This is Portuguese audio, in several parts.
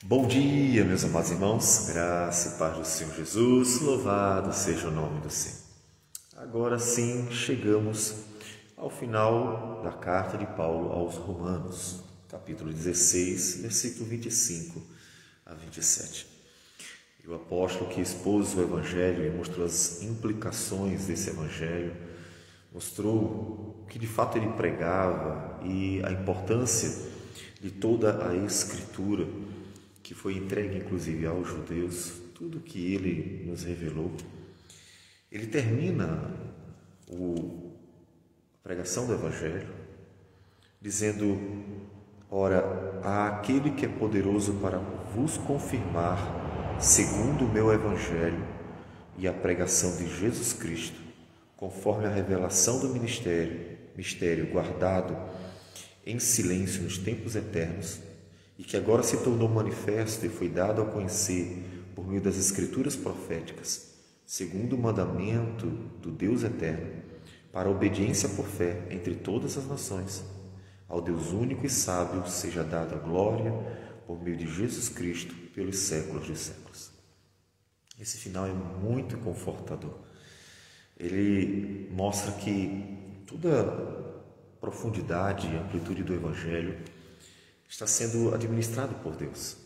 Bom dia, meus amados irmãos, graça e paz do Senhor Jesus, louvado seja o nome do Senhor. Agora sim, chegamos ao final da carta de Paulo aos Romanos, capítulo 16, versículo 25 a 27. E o apóstolo que expôs o Evangelho e mostrou as implicações desse Evangelho, mostrou o que de fato ele pregava e a importância de toda a Escritura, que foi entregue inclusive aos judeus, tudo que ele nos revelou. Ele termina a pregação do Evangelho dizendo: ora, há aquele que é poderoso para vos confirmar, segundo o meu Evangelho e a pregação de Jesus Cristo, conforme a revelação do mistério guardado em silêncio nos tempos eternos, e que agora se tornou manifesto e foi dado a conhecer por meio das Escrituras proféticas, segundo o mandamento do Deus eterno, para a obediência por fé entre todas as nações. Ao Deus único e sábio seja dada a glória por meio de Jesus Cristo pelos séculos dos séculos. Esse final é muito confortador. Ele mostra que toda a profundidade e amplitude do Evangelho está sendo administrado por Deus.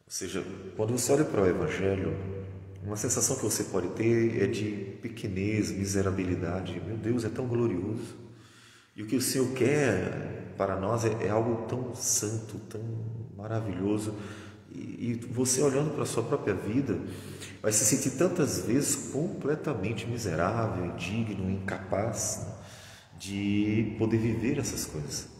Ou seja, quando você olha para o Evangelho, uma sensação que você pode ter é de pequenez, miserabilidade. Meu Deus, é tão glorioso. E o que o Senhor quer para nós é algo tão santo, tão maravilhoso. E você olhando para a sua própria vida, vai se sentir tantas vezes completamente miserável, indigno, incapaz de poder viver essas coisas.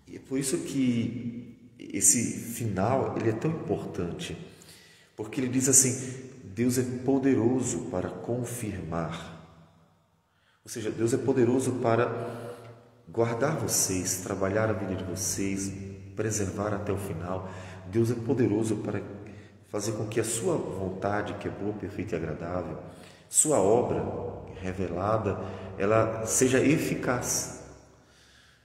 E é por isso que esse final ele é tão importante, porque ele diz assim: Deus é poderoso para confirmar. Ou seja, Deus é poderoso para guardar vocês, trabalhar a vida de vocês, preservar até o final. Deus é poderoso para fazer com que a sua vontade, que é boa, perfeita e agradável, sua obra revelada, ela seja eficaz.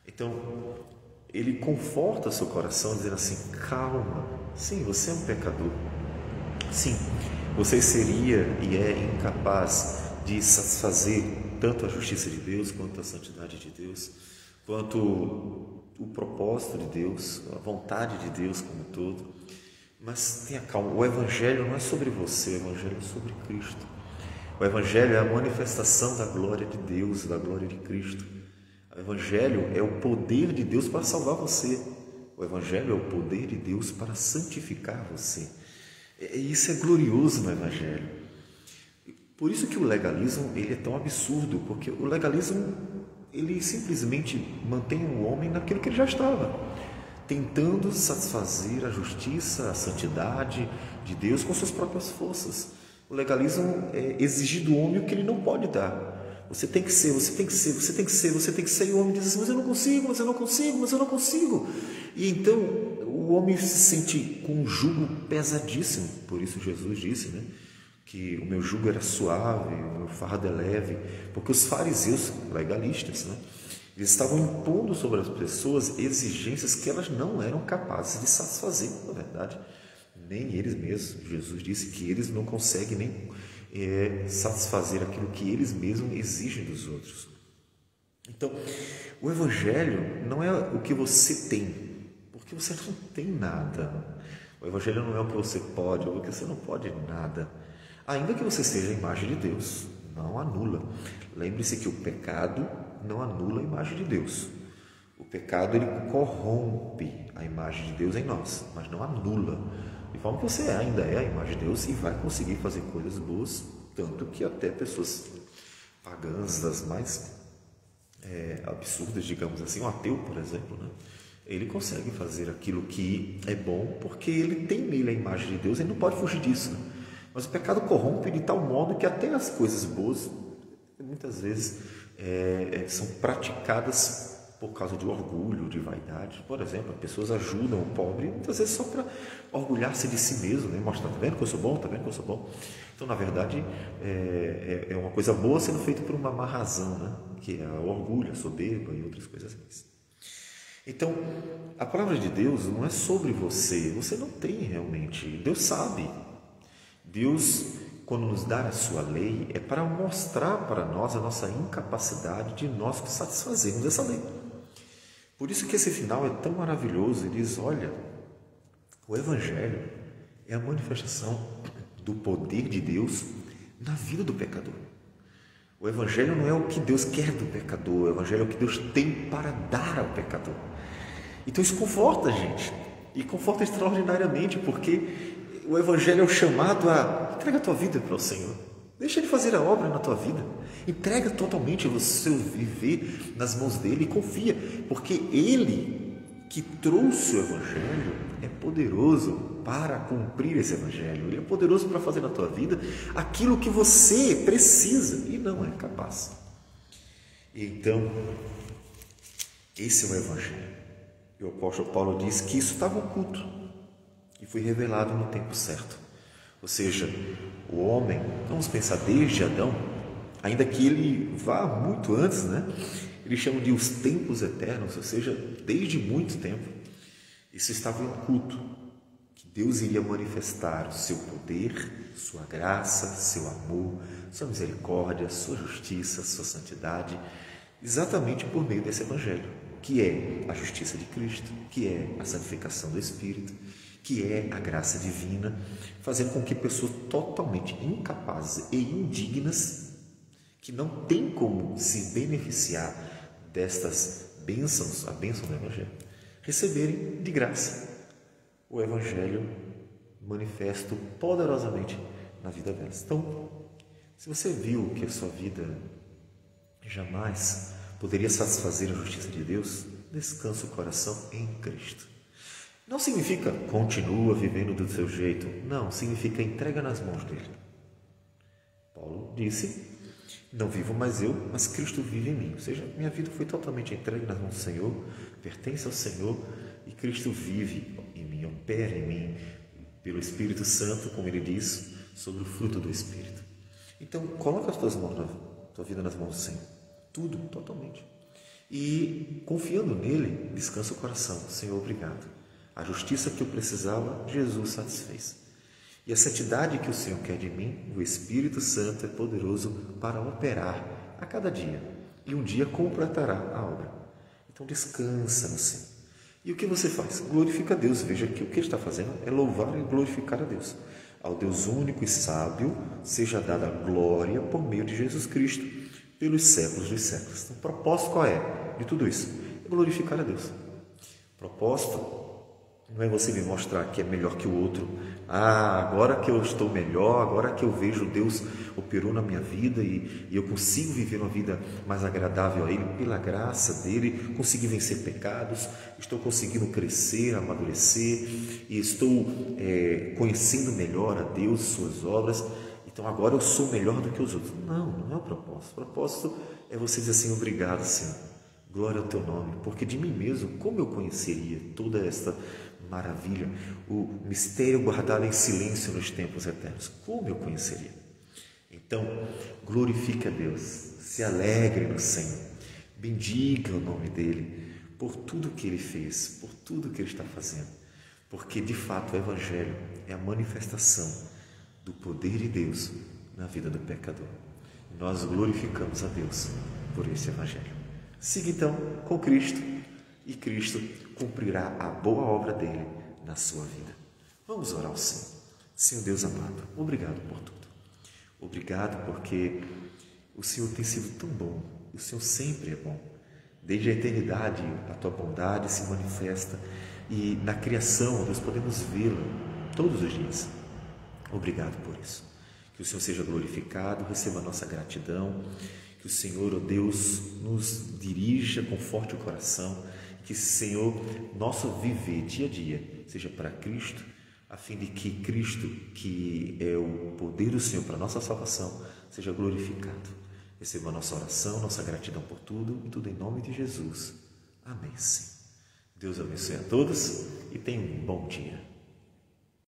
Então, ele conforta seu coração dizendo assim: calma, sim, você é um pecador, sim, você seria e é incapaz de satisfazer tanto a justiça de Deus, quanto a santidade de Deus, quanto o propósito de Deus, a vontade de Deus como um todo. Mas tenha calma, o Evangelho não é sobre você, o Evangelho é sobre Cristo. O Evangelho é a manifestação da glória de Deus, da glória de Cristo. O Evangelho é o poder de Deus para salvar você. O Evangelho é o poder de Deus para santificar você. E isso é glorioso no Evangelho. Por isso que o legalismo ele é tão absurdo, porque o legalismo ele simplesmente mantém o homem naquilo que ele já estava, tentando satisfazer a justiça, a santidade de Deus com suas próprias forças. O legalismo é exigir do homem o que ele não pode dar. Você tem que ser, você tem que ser, você tem que ser, você tem que ser. E o homem diz assim: mas eu não consigo, mas eu não consigo, mas eu não consigo. E então o homem se sente com um jugo pesadíssimo. Por isso Jesus disse, que o meu jugo era suave, o meu fardo é leve. Porque os fariseus legalistas, eles estavam impondo sobre as pessoas exigências que elas não eram capazes de satisfazer, na verdade. Nem eles mesmos. Jesus disse que eles não conseguem nem satisfazer aquilo que eles mesmos exigem dos outros. Então, o Evangelho não é o que você tem, porque você não tem nada. O Evangelho não é o que você pode ou o que você não pode nada. Ainda que você seja a imagem de Deus, não anula. Lembre-se que o pecado não anula a imagem de Deus. O pecado ele corrompe a imagem de Deus em nós, mas não anula. De forma que você ainda é a imagem de Deus e vai conseguir fazer coisas boas, tanto que até pessoas pagãs, das mais absurdas, digamos assim, um ateu, por exemplo, ele consegue fazer aquilo que é bom, porque ele tem nele a imagem de Deus, ele não pode fugir disso. Mas o pecado corrompe de tal modo que até as coisas boas, muitas vezes, são praticadas por causa de orgulho, de vaidade. Por exemplo, as pessoas ajudam o pobre, muitas vezes só para orgulhar-se de si mesmo, mostrar: tá vendo que eu sou bom, tá vendo que eu sou bom. Então, na verdade, é uma coisa boa sendo feita por uma má razão, que é o orgulho, a soberba e outras coisas assim. Então, a palavra de Deus não é sobre você, você não tem realmente, Deus sabe. Deus, quando nos dá a sua lei, é para mostrar para nós a nossa incapacidade de nós satisfazermos essa lei. Por isso que esse final é tão maravilhoso. Ele diz, olha, o Evangelho é a manifestação do poder de Deus na vida do pecador. O Evangelho não é o que Deus quer do pecador, o Evangelho é o que Deus tem para dar ao pecador. Então isso conforta a gente, e conforta extraordinariamente, porque o Evangelho é o chamado a entrega a tua vida para o Senhor. Deixa Ele fazer a obra na tua vida. Entrega totalmente o seu viver nas mãos dEle e confia, porque Ele que trouxe o Evangelho é poderoso para cumprir esse Evangelho. Ele é poderoso para fazer na tua vida aquilo que você precisa e não é capaz. Então, esse é o Evangelho. E o apóstolo Paulo diz que isso estava oculto e foi revelado no tempo certo. Ou seja, o homem, vamos pensar desde Adão, ainda que ele vá muito antes, eles chamam de os tempos eternos, ou seja, desde muito tempo, isso estava em oculto, que Deus iria manifestar o seu poder, sua graça, seu amor, sua misericórdia, sua justiça, sua santidade, exatamente por meio desse Evangelho, que é a justiça de Cristo, que é a santificação do Espírito, que é a graça divina, fazendo com que pessoas totalmente incapazes e indignas, que não têm como se beneficiar destas bênçãos, a bênção do Evangelho, receberem de graça o Evangelho manifesto poderosamente na vida delas. Então, se você viu que a sua vida jamais poderia satisfazer a justiça de Deus, descansa o coração em Cristo. Não significa continua vivendo do seu jeito, não, significa entrega nas mãos dele. Paulo disse, não vivo mais eu, mas Cristo vive em mim. Ou seja, minha vida foi totalmente entregue nas mãos do Senhor, pertence ao Senhor e Cristo vive em mim, opera em mim, pelo Espírito Santo, como ele diz, sobre o fruto do Espírito. Então, coloca as tuas mãos, tua vida nas mãos do Senhor, tudo, totalmente. E confiando nele, descansa o coração. Senhor, obrigado. A justiça que eu precisava, Jesus satisfez. E a santidade que o Senhor quer de mim, o Espírito Santo é poderoso para operar a cada dia. E um dia completará a obra. Então descansa no Senhor. E o que você faz? Glorifica a Deus. Veja que o que ele está fazendo é louvar e glorificar a Deus. Ao Deus único e sábio seja dada a glória por meio de Jesus Cristo, pelos séculos dos séculos. Então, o propósito qual é de tudo isso? É glorificar a Deus. O propósito não é você me mostrar que é melhor que o outro. Agora que eu estou melhor, agora que eu vejo Deus operou na minha vida e eu consigo viver uma vida mais agradável a Ele, pela graça dEle, consegui vencer pecados, estou conseguindo crescer, amadurecer e estou conhecendo melhor a Deus, suas obras, então agora eu sou melhor do que os outros. Não é o propósito. O propósito é você dizer assim, obrigado, Senhor, glória ao Teu nome, porque de mim mesmo, como eu conheceria toda esta maravilha, o mistério guardado em silêncio nos tempos eternos, como eu conheceria? Então, glorifique a Deus, se alegre no Senhor, bendiga o nome dEle, por tudo que Ele fez, por tudo que Ele está fazendo, porque de fato o Evangelho é a manifestação do poder de Deus na vida do pecador. Nós glorificamos a Deus por esse Evangelho. Siga então com Cristo e Cristo cumprirá a boa obra dele na sua vida. Vamos orar ao Senhor. Senhor Deus amado, obrigado por tudo. Obrigado porque o Senhor tem sido tão bom. O Senhor sempre é bom. Desde a eternidade a tua bondade se manifesta e na criação nós podemos vê-la todos os dias. Obrigado por isso. Que o Senhor seja glorificado, receba a nossa gratidão. Que o Senhor, ó Deus, nos dirija, conforte o coração. Que, Senhor, nosso viver dia a dia seja para Cristo, a fim de que Cristo, que é o poder do Senhor para a nossa salvação, seja glorificado. Receba a nossa oração, nossa gratidão por tudo, e tudo em nome de Jesus. Amém, Senhor. Deus abençoe a todos e tenha um bom dia.